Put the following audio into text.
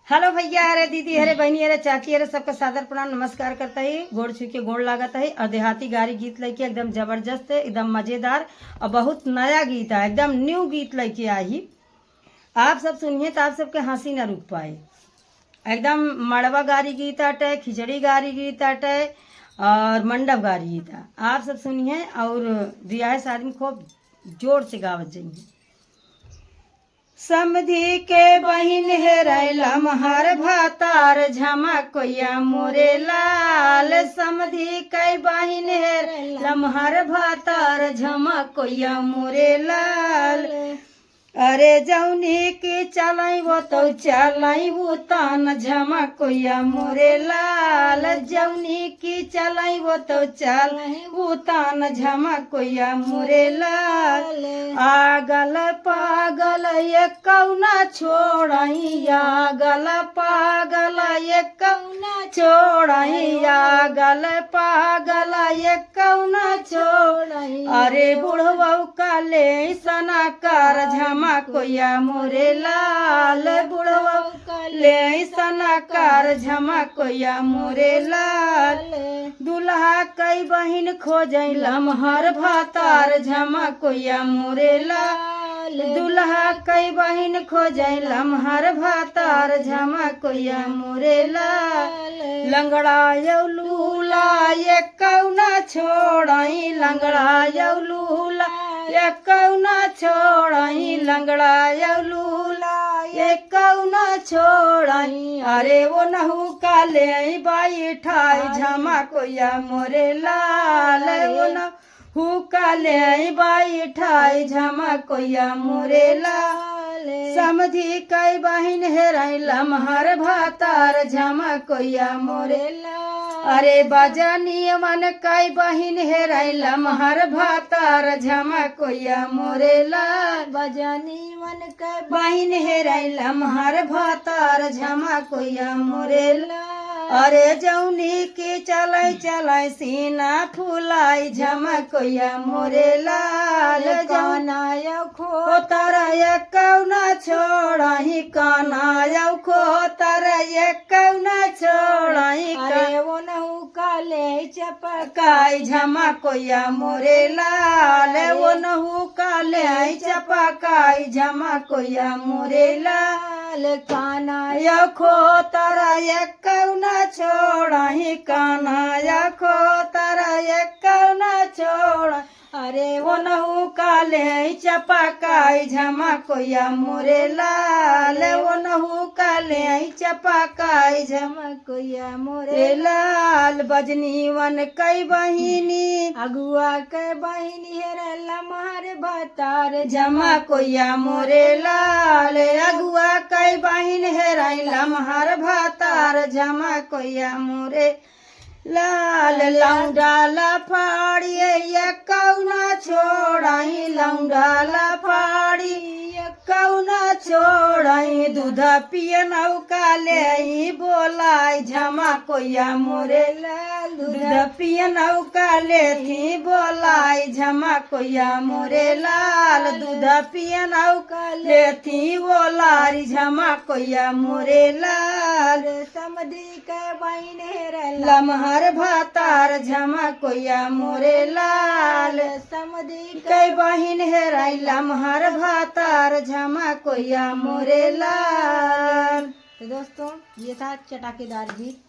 Hello भैया, अरे दीदी, अरे बहनी, अरे चाची, अरे सबका सादर प्रणाम नमस्कार करता है। गोड़ छू के गोड़ लागत है। और देहाती गारी गीत लेके एकदम जबरदस्त है, एकदम मजेदार और बहुत नया गीत है, एकदम न्यू गीत लेके आई। आप सब सुनिए तो आप सबके हंसी न रुक पाए। एकदम मड़वा गारी गीत आटे, खिचड़ी गारी गीत आटे और मंडप गारी गीत है। आप सब सुनिए और रियायत आदमी खूब जोर से गावत जाइए। समधी के बहिन हेरै लमहर भातार झमकोया मोरे लाल। समधी के बहिन हेरै लमहर भातार झमकोया मोरे लाल। अरे जौनी की चलाई वो तो चलाई वो तान झमकोया मोरे लाल। जौनी की चलाई वो तो चलाई वो तान झमकोया मोरे लाल। आगल पागल ये कौना छोड़ाई, आगल पागल ये कौना छोड़ाई, आगल पागल ये कौना छोड़ाई। अरे बुढ़वा काले सना कर झमकोया मोरे लाल। बुढ़वा काले सना कर झमकोया मोरे लाल। दुल्हा कई बहिन खोजै लमहर भातार झमकोया मोरे लाल। दुल्हा कई बहिन खोजै लमहर भातार झमकोया मोरे लाल। लंगड़ा यौ लूला ये कौना छोड़ाई, लंगड़ा यौ लूला ये कौना छोड़ाई, लंगड़ा यौ लूला ये कौना छोड़ाई। अरे वो नहु काले बाई ठाई झमकोया मोरे लाल। वो नहु काले बाई ठाई झमकोया मोरे लाल। समधी कई बहिन हेरै लमहर भातार झमकोया मोरे लाल। अरे बजनी मन कई बहिन हेरै लमहर भातार झमकोया मोरे लाल। बजनी मन कई बहिन हेरै लमहर भातार झमकोया मोरे लाल। अरे जौनी की चलै चलै सीना फुलाई झमकोया मोरे लाल। काना खो तरय कौना छोड़ाही, काना खो तरय कौना छोड़ाही। अरे वो नहु काले चपकाई झमकोया मोरे लाल। वो नहु काले चपकाई झमकोया मोरे लाल। काना खो तरय कौना छोड़ाही, काना खो तरय कौना छोड़ा। अरे वो नहु काले चपकाई झमकोया मोरे लाल। वो नहु काले चपकाई झमकोया मोरे लाल। बजनी वन कई बहिनी अगुआ के बहिनी हेरै लमहर भातार झमकोया मोरे लाल। अगुआ कई बहिन हेरै लमहर भातार झमकोया मोरे लाल। लौंडा लफाड़ी ये कौना छोड़ाई, लौंडा लफाड़ी ये कौना छोड़ाई। दूध पियनौ काले बोलाई झमकोया मोरे लाल। दूध पियनौ काले थी बोलाई झमकोया मोरे लाल। दूध पियनौ काले थी बोलाई झमकोया मोरे लाल। समधी के बहिन हेरै लमहर भातार झमकोया मोरे लाल। समधी के बहिन हेरै लमहर भातार झमकोया मोरे लाल। तो दोस्तों, ये था चटाकेदार गीत।